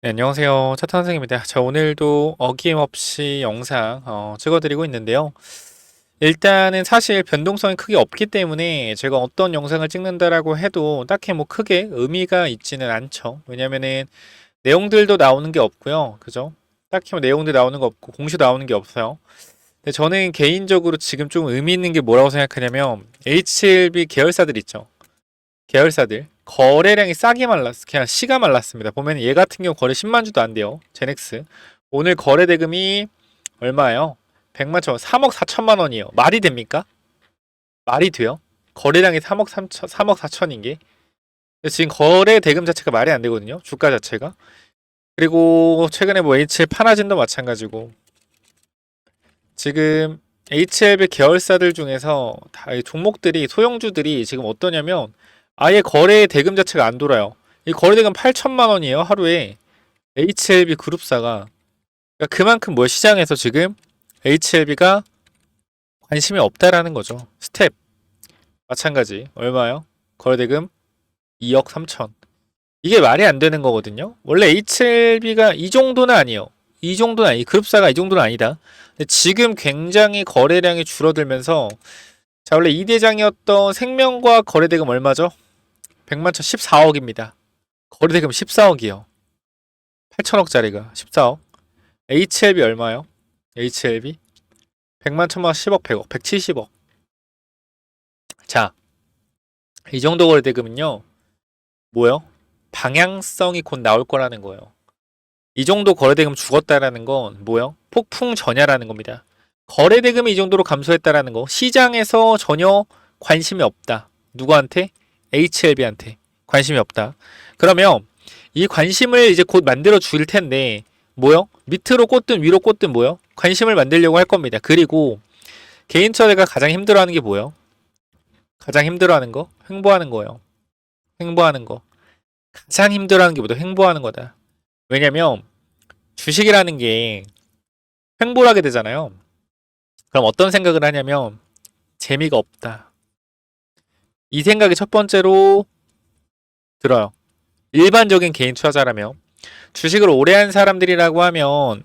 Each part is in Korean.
네, 안녕하세요. 차탄 선생입니다. 자, 오늘도 어김없이 영상 찍어드리고 있는데요. 일단은 사실 변동성이 크게 없기 때문에 제가 어떤 영상을 찍는다라고 해도 딱히 뭐 크게 의미가 있지는 않죠. 왜냐면은 내용들도 나오는 게 없고요. 그죠? 딱히 뭐 내용들 나오는 거 없고 공시 나오는 게 없어요. 근데 저는 개인적으로 지금 좀 의미 있는 게 뭐라고 생각하냐면 HLB 계열사들 있죠. 계열사들 거래량이 싸게 말랐어. 그냥 씨가 말랐습니다. 보면 얘 같은 경우 거래 10만 주도 안 돼요. 제넥스 오늘 거래 대금이 얼마예요? 100만 천 원, 3억 4천만 원이에요. 말이 됩니까? 말이 돼요? 거래량이 3억 3천, 3억 4천인 게 지금 거래 대금 자체가 말이 안 되거든요. 주가 자체가. 그리고 최근에 뭐 HL 파나진도 마찬가지고 지금 HLB 계열사들 중에서 다 종목들이 소형주들이 지금 어떠냐면 아예 거래 대금 자체가 안 돌아요. 이 거래 대금 8천만 원이에요 하루에. HLB 그룹사가 그러니까 그만큼 뭐 시장에서 지금 HLB가 관심이 없다라는 거죠. 스텝 마찬가지 얼마요? 거래 대금 2억 3천. 이게 말이 안 되는 거거든요. 원래 HLB가 이 정도는 아니에요. 이 정도는 아니, 그룹사가 이 정도는 아니다. 근데 지금 굉장히 거래량이 줄어들면서 자, 원래 2대장이었던 생명과학 거래대금 얼마죠? 100만 천 14억입니다. 거래대금 14억이요. 8천억짜리가 14억. HLB 얼마요? HLB 100만 천만 10억 100억 170억. 자, 이 정도 거래대금은요. 뭐요? 방향성이 곧 나올 거라는 거예요. 이 정도 거래대금 죽었다라는 건 뭐요? 폭풍 전야라는 겁니다. 거래대금이 이 정도로 감소했다라는 거. 시장에서 전혀 관심이 없다. 누구한테? HLB한테 관심이 없다. 그러면 이 관심을 이제 곧 만들어 줄 텐데 뭐요? 밑으로 꽂든 위로 꽂든 뭐요? 관심을 만들려고 할 겁니다. 그리고 개인처가 가장 힘들어하는 게 뭐요? 가장 힘들어하는 거? 횡보하는 거예요. 횡보하는 거. 가장 힘들어하는 게 뭐다? 횡보하는 거다. 왜냐면 주식이라는 게 횡보를 하게 되잖아요. 그럼 어떤 생각을 하냐면 재미가 없다. 이 생각이 첫 번째로 들어요. 일반적인 개인 투자자라면 주식을 오래 한 사람들이라고 하면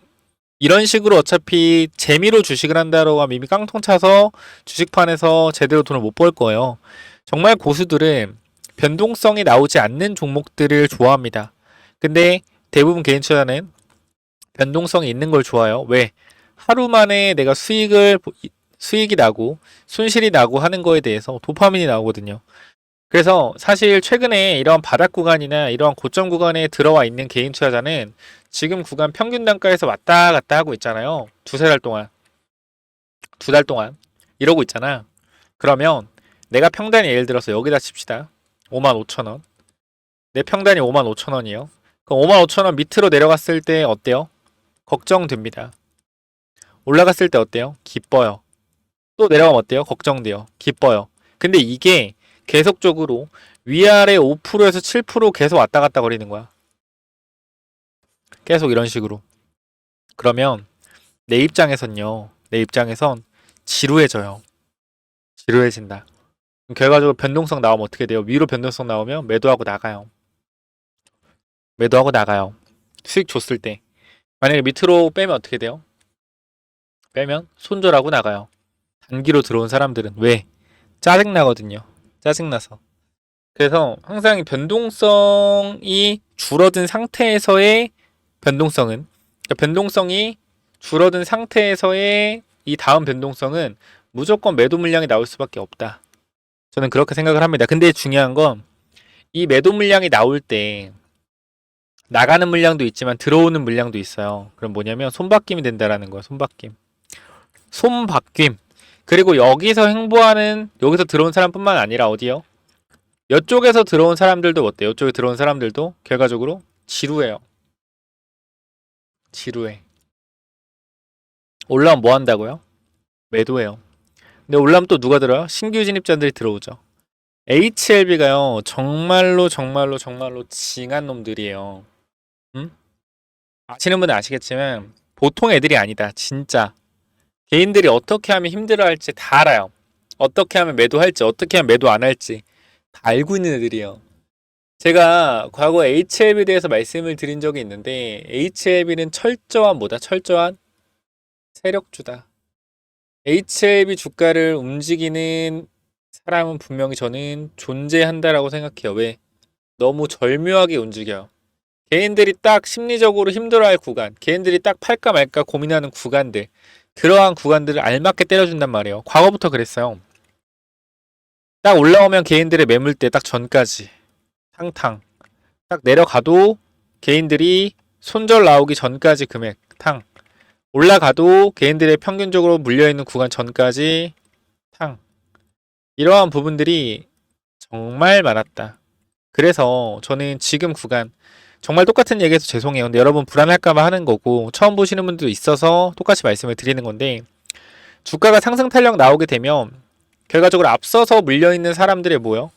이런 식으로 어차피 재미로 주식을 한다고 하면 이미 깡통 차서 주식판에서 제대로 돈을 못 벌 거예요. 정말 고수들은 변동성이 나오지 않는 종목들을 좋아합니다. 근데 대부분 개인 투자는 변동성이 있는 걸 좋아해요. 왜? 하루 만에 내가 수익이 나고 손실이 나고 하는 거에 대해서 도파민이 나오거든요. 그래서 사실 최근에 이런 바닥 구간이나 이러한 고점 구간에 들어와 있는 개인 투자자는 지금 구간 평균 단가에서 왔다 갔다 하고 있잖아요. 두세 달 동안, 두 달 동안 이러고 있잖아. 그러면 내가 평단이 예를 들어서 여기다 칩시다. 5만 5천 원. 내 평단이 5만 5천 원이에요. 그럼 5만 5천 원 밑으로 내려갔을 때 어때요? 걱정됩니다. 올라갔을 때 어때요? 기뻐요. 또 내려가면 어때요? 걱정돼요. 기뻐요. 근데 이게 계속적으로 위아래 5%에서 7% 계속 왔다 갔다 거리는 거야. 계속 이런 식으로. 그러면 내 입장에선요. 내 입장에선 지루해져요. 지루해진다. 그럼 결과적으로 변동성 나오면 어떻게 돼요? 위로 변동성 나오면 매도하고 나가요. 매도하고 나가요. 수익 줬을 때. 만약에 밑으로 빼면 어떻게 돼요? 빼면 손절하고 나가요. 단기로 들어온 사람들은 왜? 짜증나거든요. 짜증나서. 그래서 항상 변동성이 줄어든 상태에서의 변동성은 그러니까 변동성이 줄어든 상태에서의 이 다음 변동성은 무조건 매도 물량이 나올 수밖에 없다. 저는 그렇게 생각을 합니다. 근데 중요한 건 이 매도 물량이 나올 때 나가는 물량도 있지만 들어오는 물량도 있어요. 그럼 뭐냐면 손바뀜이 된다라는 거예요. 손바뀜. 손바뀜. 그리고 여기서 행보하는 여기서 들어온 사람뿐만 아니라 어디요? 이쪽에서 들어온 사람들도 어때요? 이쪽에 들어온 사람들도 결과적으로 지루해요. 지루해. 올라오면 뭐 한다고요? 매도해요. 근데 올라오면 또 누가 들어요? 신규 진입자들이 들어오죠. HLB가요, 정말로 정말로 정말로 징한 놈들이에요. 응? 아시는 분은 아시겠지만 보통 애들이 아니다. 진짜. 개인들이 어떻게 하면 힘들어할지 다 알아요. 어떻게 하면 매도할지, 어떻게 하면 매도 안 할지 다 알고 있는 애들이에요. 제가 과거 HLB에 대해서 말씀을 드린 적이 있는데 HLB는 철저한 뭐다? 철저한 세력주다. HLB 주가를 움직이는 사람은 분명히 저는 존재한다라고 생각해요. 왜? 너무 절묘하게 움직여요. 개인들이 딱 심리적으로 힘들어할 구간, 개인들이 딱 팔까 말까 고민하는 구간들, 그러한 구간들을 알맞게 때려준단 말이에요. 과거부터 그랬어요. 딱 올라오면 개인들의 매물대 딱 전까지 탕탕. 딱 내려가도 개인들이 손절 나오기 전까지 금액 탕. 올라가도 개인들의 평균적으로 물려있는 구간 전까지 탕. 이러한 부분들이 정말 많았다. 그래서 저는 지금 구간 정말 똑같은 얘기해서 죄송해요. 근데 여러분 불안할까봐 하는 거고 처음 보시는 분들도 있어서 똑같이 말씀을 드리는 건데 주가가 상승 탄력 나오게 되면 결과적으로 앞서서 물려있는 사람들의 뭐요?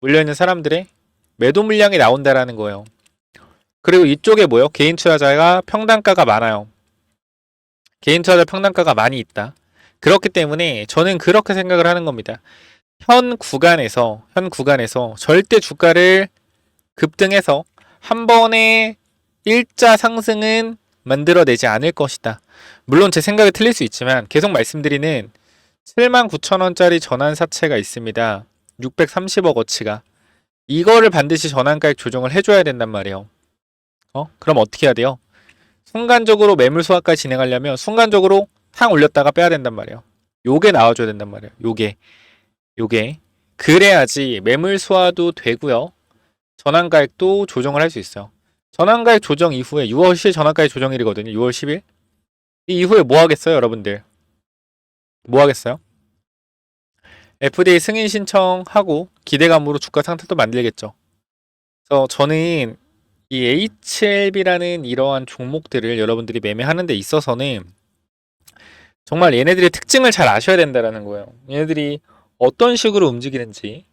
물려있는 사람들의 매도 물량이 나온다라는 거예요. 그리고 이쪽에 뭐요? 개인 투자자가 평단가가 많아요. 개인 투자자 평단가가 많이 있다. 그렇기 때문에 저는 그렇게 생각을 하는 겁니다. 현 구간에서 절대 주가를 급등해서 한 번에 일자 상승은 만들어내지 않을 것이다. 물론 제 생각이 틀릴 수 있지만 계속 말씀드리는 79,000원짜리 전환사채가 있습니다. 630억 어치가. 이거를 반드시 전환가액 조정을 해줘야 된단 말이에요. 그럼 어떻게 해야 돼요? 순간적으로 매물 소화까지 진행하려면 순간적으로 탕 올렸다가 빼야 된단 말이에요. 요게 나와줘야 된단 말이에요. 요게. 그래야지 매물 소화도 되고요. 전환가액도 조정을 할 수 있어요. 전환가액 조정 이후에 6월 10일 전환가액 조정일이거든요. 6월 10일. 이 이후에 뭐 하겠어요, 여러분들? 뭐 하겠어요? FDA 승인 신청하고 기대감으로 주가 상태도 만들겠죠. 그래서 저는 이 HLB라는 이러한 종목들을 여러분들이 매매하는 데 있어서는 정말 얘네들의 특징을 잘 아셔야 된다라는 거예요. 얘네들이 어떤 식으로 움직이는지,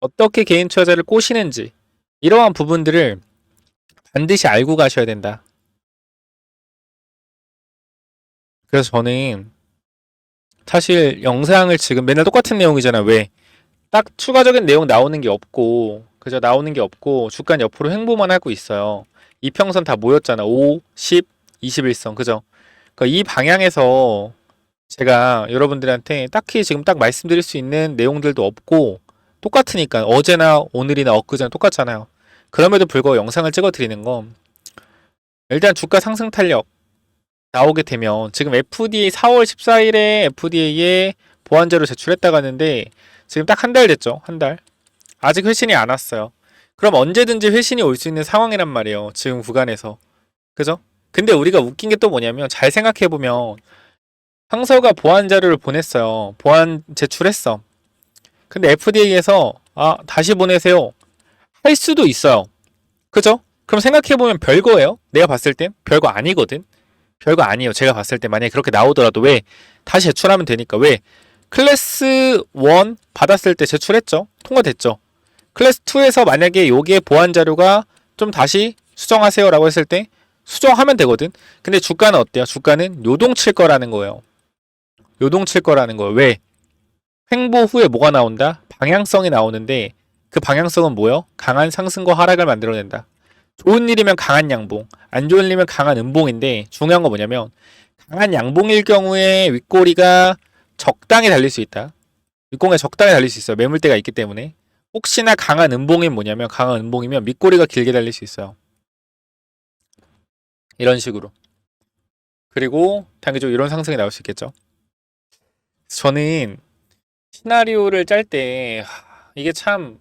어떻게 개인 투자자를 꼬시는지 이러한 부분들을 반드시 알고 가셔야 된다. 그래서 저는 사실 영상을 지금 맨날 똑같은 내용이잖아요. 왜? 딱 추가적인 내용 나오는 게 없고 그저 나오는 게 없고 주가는 옆으로 횡보만 하고 있어요. 이평선 다 모였잖아. 5, 10, 21선. 그죠? 그러니까 이 방향에서 제가 여러분들한테 딱히 지금 딱 말씀드릴 수 있는 내용들도 없고 똑같으니까 어제나 오늘이나 엊그제나 똑같잖아요. 그럼에도 불구하고 영상을 찍어 드리는 건 일단 주가 상승 탄력 나오게 되면 지금 FDA 4월 14일에 FDA에 보완제로 제출했다고 하는데 지금 딱 한 달 됐죠. 한 달. 아직 회신이 안 왔어요. 그럼 언제든지 회신이 올 수 있는 상황이란 말이에요. 지금 구간에서. 그죠? 근데 우리가 웃긴 게 또 뭐냐면 잘 생각해보면 상서가 보완 자료를 보냈어요. 보완 제출했어. 근데 FDA에서 다시 보내세요. 할 수도 있어요. 그죠? 그럼 생각해보면 별거예요. 내가 봤을 땐 별거 아니거든. 별거 아니에요. 제가 봤을 때 만약에 그렇게 나오더라도 왜 다시 제출하면 되니까 왜 클래스 1 받았을 때 제출했죠. 통과됐죠. 클래스 2에서 만약에 요게 보완 자료가 좀 다시 수정하세요라고 했을 때 수정하면 되거든. 근데 주가는 어때요? 주가는 요동칠 거라는 거예요. 요동칠 거라는 거예요. 왜? 횡보 후에 뭐가 나온다? 방향성이 나오는데 그 방향성은 뭐요? 강한 상승과 하락을 만들어낸다. 좋은 일이면 강한 양봉, 안 좋은 일이면 강한 음봉인데 중요한 건 뭐냐면 강한 양봉일 경우에 윗꼬리가 적당히 달릴 수 있다. 윗공에 적당히 달릴 수 있어요. 매물대가 있기 때문에. 혹시나 강한 음봉이 뭐냐면 강한 음봉이면 밑꼬리가 길게 달릴 수 있어요. 이런 식으로. 그리고 단기적으로 이런 상승이 나올 수 있겠죠. 저는 시나리오를 짤 때 이게 참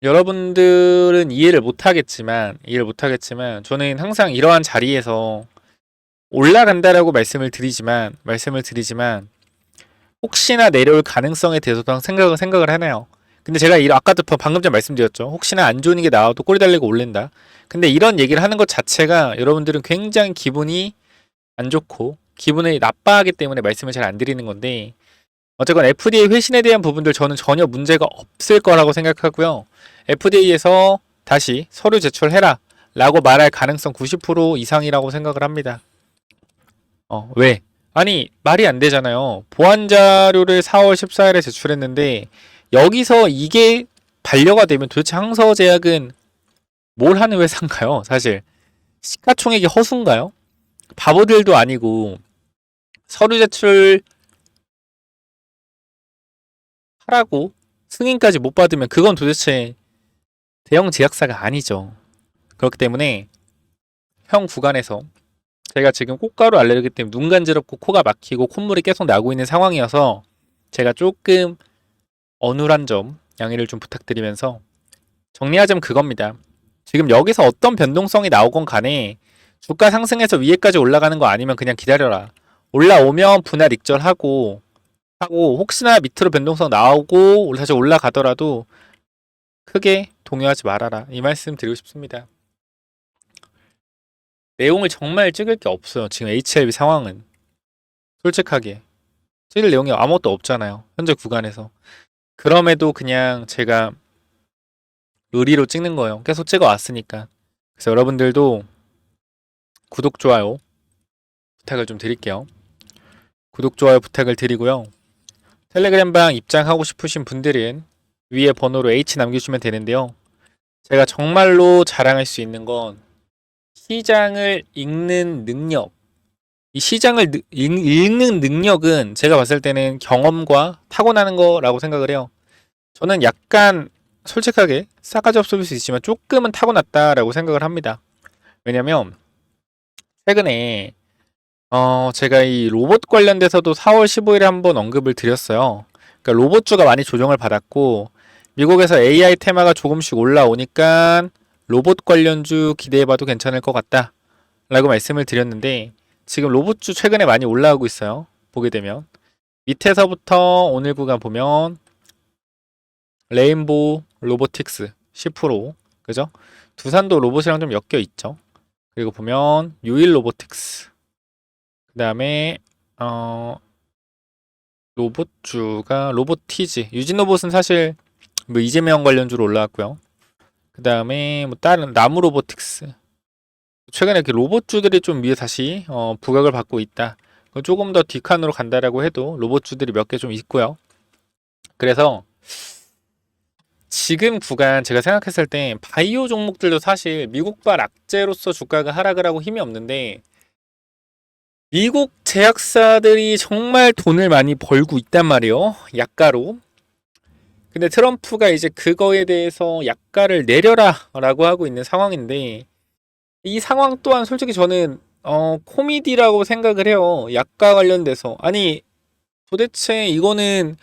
여러분들은 이해를 못하겠지만 저는 항상 이러한 자리에서 올라간다라고 말씀을 드리지만 혹시나 내려올 가능성에 대해서도 생각을 해놔요. 근데 제가 아까도 방금 전 말씀드렸죠. 혹시나 안 좋은 게 나와도 꼬리 달리고 올린다. 근데 이런 얘기를 하는 것 자체가 여러분들은 굉장히 기분이 안 좋고 기분을 나빠하기 때문에 말씀을 잘 안 드리는 건데 어쨌건 FDA 회신에 대한 부분들 저는 전혀 문제가 없을 거라고 생각하고요. FDA에서 다시 서류 제출해라 라고 말할 가능성 90% 이상이라고 생각을 합니다. 왜? 아니 말이 안 되잖아요. 보완 자료를 4월 14일에 제출했는데 여기서 이게 반려가 되면 도대체 항서제약은 뭘 하는 회사인가요? 사실 시가총액이 허수인가요? 바보들도 아니고 서류 제출하라고 승인까지 못 받으면 그건 도대체 대형 제약사가 아니죠. 그렇기 때문에 형 구간에서 제가 지금 꽃가루 알레르기 때문에 눈 간지럽고 코가 막히고 콧물이 계속 나고 있는 상황이어서 제가 조금 어눌한 점 양해를 좀 부탁드리면서 정리하자면 그겁니다. 지금 여기서 어떤 변동성이 나오건 간에 주가 상승해서 위에까지 올라가는 거 아니면 그냥 기다려라. 올라오면 분할 익절하고 혹시나 밑으로 변동성 나오고 다시 올라가더라도 크게 동요하지 말아라. 이 말씀 드리고 싶습니다. 내용을 정말 찍을 게 없어요. 지금 HLB 상황은. 솔직하게. 찍을 내용이 아무것도 없잖아요. 현재 구간에서. 그럼에도 그냥 제가 의리로 찍는 거예요. 계속 찍어 왔으니까. 그래서 여러분들도 구독, 좋아요 부탁을 좀 드릴게요. 구독, 좋아요 부탁을 드리고요. 텔레그램방 입장하고 싶으신 분들은 위에 번호로 H 남겨주시면 되는데요. 제가 정말로 자랑할 수 있는 건 시장을 읽는 능력. 이 시장을 읽는 능력은 제가 봤을 때는 경험과 타고나는 거라고 생각을 해요. 저는 약간 솔직하게 싸가지 없어 보일 수 있지만 조금은 타고났다라고 생각을 합니다. 왜냐면 최근에 제가 이 로봇 관련돼서도 4월 15일에 한번 언급을 드렸어요. 그러니까 로봇주가 많이 조정을 받았고 미국에서 AI 테마가 조금씩 올라오니까 로봇 관련주 기대해봐도 괜찮을 것 같다 라고 말씀을 드렸는데 지금 로봇주 최근에 많이 올라오고 있어요. 보게 되면 밑에서부터 오늘 구간 보면 레인보우 로보틱스 10% 그죠? 두산도 로봇이랑 좀 엮여 있죠. 그리고 보면 유일 로보틱스 그 다음에 로봇주가 로보티즈 유진로봇은 사실 뭐 이재명 관련주로 올라왔고요. 그 다음에 뭐 다른 나무 로보틱스 최근에 이렇게 로봇주들이 좀 위에 다시 부각을 받고 있다. 조금 더 뒷칸으로 간다라고 해도 로봇주들이 몇 개 좀 있고요. 그래서 지금 구간 제가 생각했을 때 바이오 종목들도 사실 미국발 악재로서 주가가 하락을 하고 힘이 없는데 미국 제약사들이 정말 돈을 많이 벌고 있단 말이에요. 약가로. 근데 트럼프가 이제 그거에 대해서 약가를 내려라 라고 하고 있는 상황인데 이 상황 또한 솔직히 저는 코미디라고 생각을 해요. 약가 관련돼서. 아니 도대체 이거는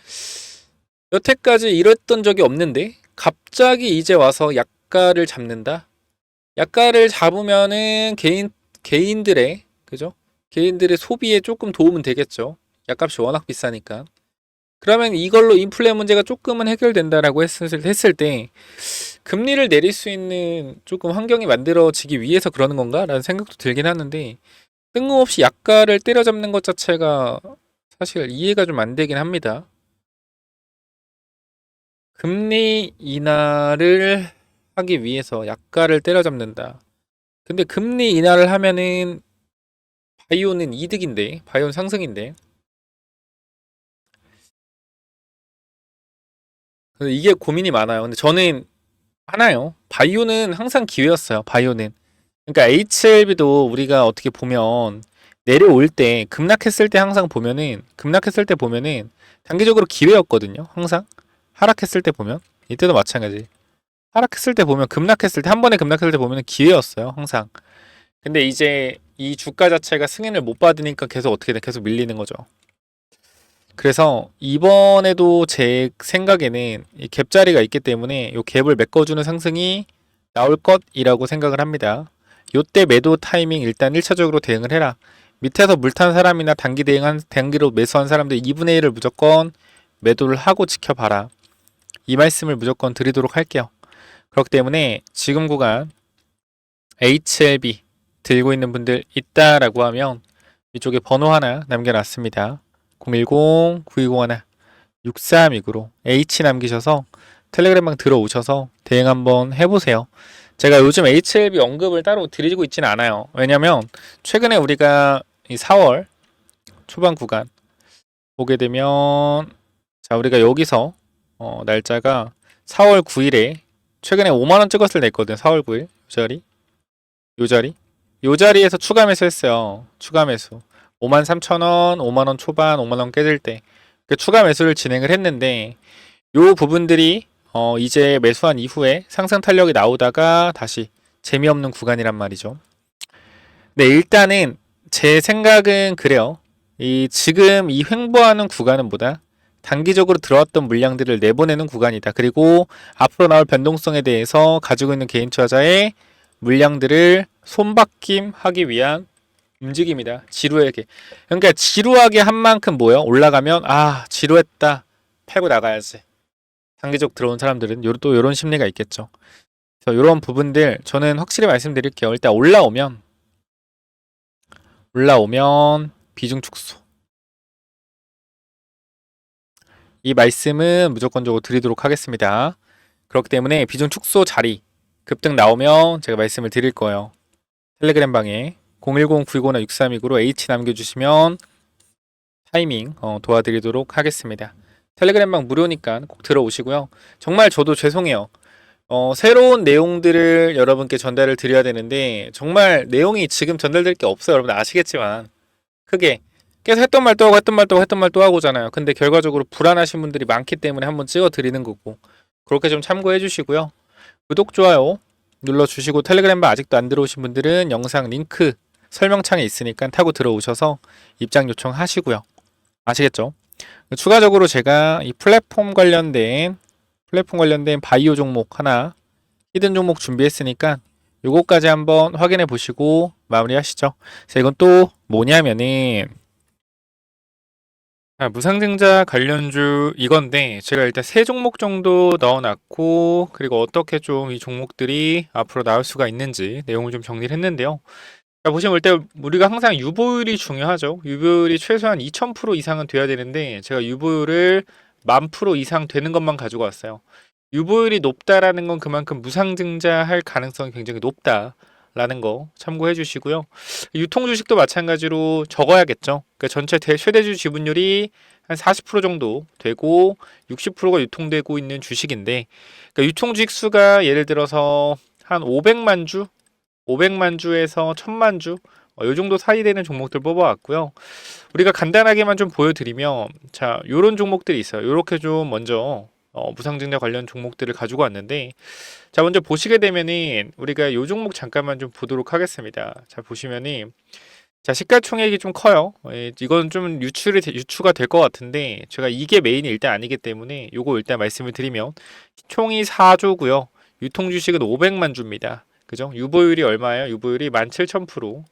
여태까지 이랬던 적이 없는데 갑자기 이제 와서 약가를 잡는다? 약가를 잡으면은 개인들의 그죠? 개인들의 소비에 조금 도움은 되겠죠. 약값이 워낙 비싸니까. 그러면 이걸로 인플레 문제가 조금은 해결된다라고 했을 때 금리를 내릴 수 있는 조금 환경이 만들어지기 위해서 그러는 건가? 라는 생각도 들긴 하는데 뜬금없이 약가를 때려잡는 것 자체가 사실 이해가 좀 안 되긴 합니다. 금리 인하를 하기 위해서 약가를 때려잡는다. 근데 금리 인하를 하면은 바이오는 이득인데, 바이오는 상승인데. 그래서 이게 고민이 많아요. 근데 저는 하나요. 바이오는 항상 기회였어요. 바이오는. 그러니까 HLB도 우리가 어떻게 보면 내려올 때 급락했을 때 항상 보면은 단기적으로 기회였거든요. 항상 하락했을 때 보면 이때도 마찬가지. 하락했을 때 보면 급락했을 때 한 번에 급락했을 때 보면은 기회였어요. 항상. 근데 이제 이 주가 자체가 승인을 못 받으니까 계속 어떻게 돼? 계속 밀리는 거죠. 그래서 이번에도 제 생각에는 이 갭자리가 있기 때문에 이 갭을 메꿔주는 상승이 나올 것이라고 생각을 합니다. 요때 매도 타이밍 일단 1차적으로 대응을 해라. 밑에서 물탄 사람이나 단기로 매수한 사람들 2분의 1을 무조건 매도를 하고 지켜봐라. 이 말씀을 무조건 드리도록 할게요. 그렇기 때문에 지금 구간 HLB 들고 있는 분들 있다라고 하면 이쪽에 번호 하나 남겨놨습니다. 010-9201-6329로 H 남기셔서 텔레그램방 들어오셔서 대응 한번 해보세요. 제가 요즘 HLB 언급을 따로 드리고 있지는 않아요. 왜냐면 최근에 우리가 이 4월 초반 구간 보게 되면 자 우리가 여기서 날짜가 4월 9일에 최근에 5만원 찍었을 때 있거든. 4월 9일. 요 자리. 요 자리. 요 자리에서 추가 매수 했어요. 추가 매수. 53,000원, 5만원 초반, 5만원 깨질 때. 그 추가 매수를 진행을 했는데, 요 부분들이, 이제 매수한 이후에 상승 탄력이 나오다가 다시 재미없는 구간이란 말이죠. 네, 일단은 제 생각은 그래요. 지금 이 횡보하는 구간은 뭐다? 단기적으로 들어왔던 물량들을 내보내는 구간이다. 그리고 앞으로 나올 변동성에 대해서 가지고 있는 개인 투자자의 물량들을 손바뀜하기 위한 움직임이다. 지루하게. 그러니까 지루하게 한 만큼 뭐요? 올라가면 지루했다. 팔고 나가야지. 단기적 들어온 사람들은 또 이런 심리가 있겠죠. 그래서 이런 부분들 저는 확실히 말씀드릴게요. 일단 올라오면 비중 축소. 이 말씀은 무조건적으로 드리도록 하겠습니다. 그렇기 때문에 비중 축소 자리 급등 나오면 제가 말씀을 드릴 거예요. 텔레그램 방에 010-929-6329로 H 남겨주시면 타이밍 도와드리도록 하겠습니다. 텔레그램 방 무료니까 꼭 들어오시고요. 정말 저도 죄송해요. 새로운 내용들을 여러분께 전달을 드려야 되는데 정말 내용이 지금 전달될 게 없어요. 여러분 아시겠지만 크게 계속 했던 말 또 하고 했던 말 또 하고잖아요. 근데 결과적으로 불안하신 분들이 많기 때문에 한번 찍어 드리는 거고 그렇게 좀 참고해 주시고요. 구독, 좋아요 눌러주시고 텔레그램 방 아직도 안 들어오신 분들은 영상 링크 설명창에 있으니까 타고 들어오셔서 입장 요청하시고요. 아시겠죠? 추가적으로 제가 이 플랫폼 관련된 바이오 종목 하나 히든 종목 준비했으니까 요거까지 한번 확인해 보시고 마무리 하시죠. 자, 이건 또 뭐냐면은 무상증자 관련주 이건데 제가 일단 세 종목 정도 넣어놨고 그리고 어떻게 좀 이 종목들이 앞으로 나올 수가 있는지 내용을 좀 정리를 했는데요. 자, 보시면 일단 우리가 항상 유보율이 중요하죠. 유보율이 최소한 2000% 이상은 돼야 되는데 제가 유보율을 10,000% 이상 되는 것만 가지고 왔어요. 유보율이 높다라는 건 그만큼 무상증자할 가능성이 굉장히 높다라는 거 참고해 주시고요. 유통 주식도 마찬가지로 적어야겠죠. 그러니까 전체 최대주 지분율이 한 40% 정도 되고 60%가 유통되고 있는 주식인데 그러니까 유통 주식 수가 예를 들어서 한 500만 주 500만 주에서 1000만 주, 요 정도 사이 되는 종목들 뽑아왔고요. 우리가 간단하게만 좀 보여드리면, 자, 요런 종목들이 있어요. 요렇게 좀 먼저, 무상증자 관련 종목들을 가지고 왔는데, 자, 먼저 보시게 되면은, 우리가 요 종목 잠깐만 좀 보도록 하겠습니다. 자, 보시면은, 자, 시가총액이 좀 커요. 이건 좀 유추가 될 것 같은데, 제가 이게 메인이 일단 아니기 때문에, 요거 일단 말씀을 드리면, 총이 4조고요. 유통주식은 500만 주입니다. 그죠? 유보율이 얼마예요? 유보율이 17,000%.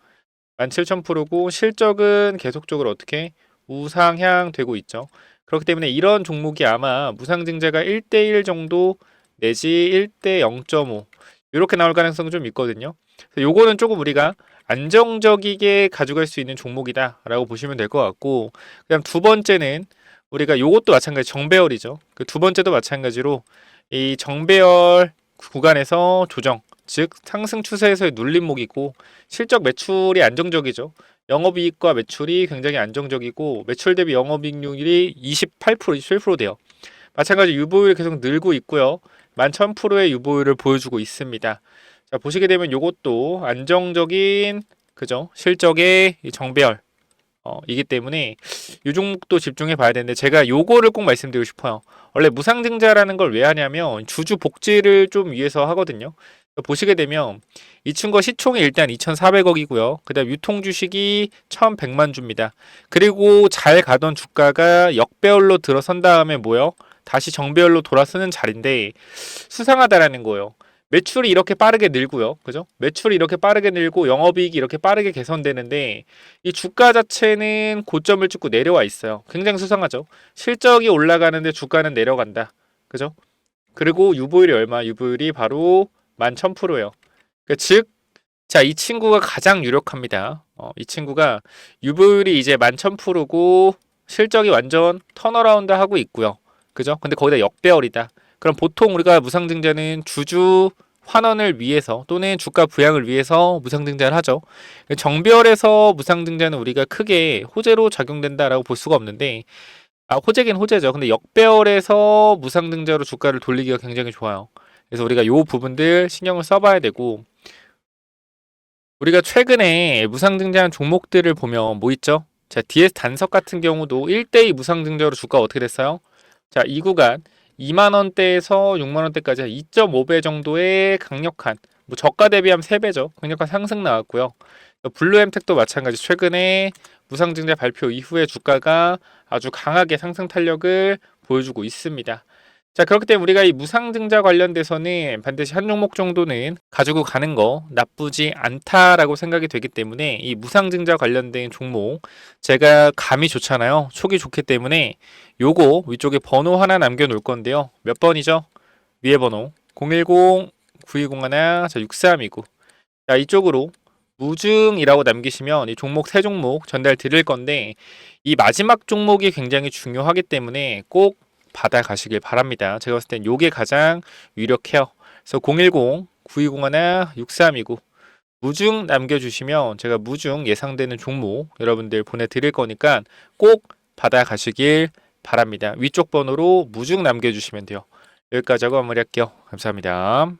17,000%고 실적은 계속적으로 어떻게 우상향 되고 있죠. 그렇기 때문에 이런 종목이 아마 무상증자가 1대1 정도 내지 1대 0.5 이렇게 나올 가능성은 좀 있거든요. 요거는 조금 우리가 안정적이게 가져갈 수 있는 종목이다 라고 보시면 될 것 같고 그다음 두 번째는 우리가 요것도 마찬가지 정배열이죠. 그 두 번째도 마찬가지로 이 정배열 구간에서 조정 즉 상승 추세에서의 눌림목이고 실적 매출이 안정적이죠. 영업이익과 매출이 굉장히 안정적이고 매출 대비 영업이익률이 28%, 27% 돼요. 마찬가지 유보율이 계속 늘고 있고요. 11,000%의 유보율을 보여주고 있습니다. 자, 보시게 되면 이것도 안정적인 그죠? 실적의 정배열 이기 때문에 이 종목도 집중해 봐야 되는데 제가 요거를 꼭 말씀드리고 싶어요. 원래 무상증자라는 걸 왜 하냐면 주주 복지를 좀 위해서 하거든요. 보시게 되면 이 친구가 시총이 일단 2,400억이고요. 그 다음 유통 주식이 1,100만 주입니다. 그리고 잘 가던 주가가 역배열로 들어선 다음에 뭐요? 다시 정배열로 돌아서는 자리인데 수상하다라는 거예요. 매출이 이렇게 빠르게 늘고요. 그죠? 매출이 이렇게 빠르게 늘고 영업이익이 이렇게 빠르게 개선되는데 이 주가 자체는 고점을 찍고 내려와 있어요. 굉장히 수상하죠. 실적이 올라가는데 주가는 내려간다. 그죠? 그리고 유보율이 얼마? 유보율이 바로 11,000%예요. 그러니까 즉, 자, 이 친구가 가장 유력합니다. 이 친구가 유보율이 이제 11,000%고 실적이 완전 턴어라운드 하고 있고요. 그죠? 근데 거기다 역배열이다. 그럼 보통 우리가 무상증자는 주주 환원을 위해서 또는 주가 부양을 위해서 무상증자를 하죠. 정배열에서 무상증자는 우리가 크게 호재로 작용된다라고 볼 수가 없는데 호재긴 호재죠. 근데 역배열에서 무상증자로 주가를 돌리기가 굉장히 좋아요. 그래서 우리가 요 부분들 신경을 써봐야 되고, 우리가 최근에 무상증자한 종목들을 보면 뭐 있죠? 자, DS 단석 같은 경우도 1대2 무상증자로 주가가 어떻게 됐어요? 자, 이 구간 2만원대에서 6만원대까지 한 2.5배 정도의 강력한, 뭐 저가 대비하면 3배죠. 강력한 상승 나왔고요. 블루엠텍도 마찬가지 최근에 무상증자 발표 이후에 주가가 아주 강하게 상승 탄력을 보여주고 있습니다. 자, 그렇기 때문에 우리가 이 무상증자 관련돼서는 반드시 한 종목 정도는 가지고 가는 거 나쁘지 않다라고 생각이 되기 때문에 이 무상증자 관련된 종목 제가 감이 좋잖아요. 촉이 좋기 때문에 요거 위쪽에 번호 하나 남겨 놓을 건데요. 몇 번이죠? 위에 번호 010-9201-6329. 자, 이쪽으로 무증이라고 남기시면 이 종목 세 종목 전달 드릴 건데 이 마지막 종목이 굉장히 중요하기 때문에 꼭 받아가시길 바랍니다. 제가 봤을 땐 요게 가장 유력해요. 그래서 010-9201-6329 무증 남겨주시면 제가 무증 예상되는 종목 여러분들 보내드릴 거니까 꼭 받아가시길 바랍니다. 위쪽 번호로 무증 남겨주시면 돼요. 여기까지 하고 마무리할게요. 감사합니다.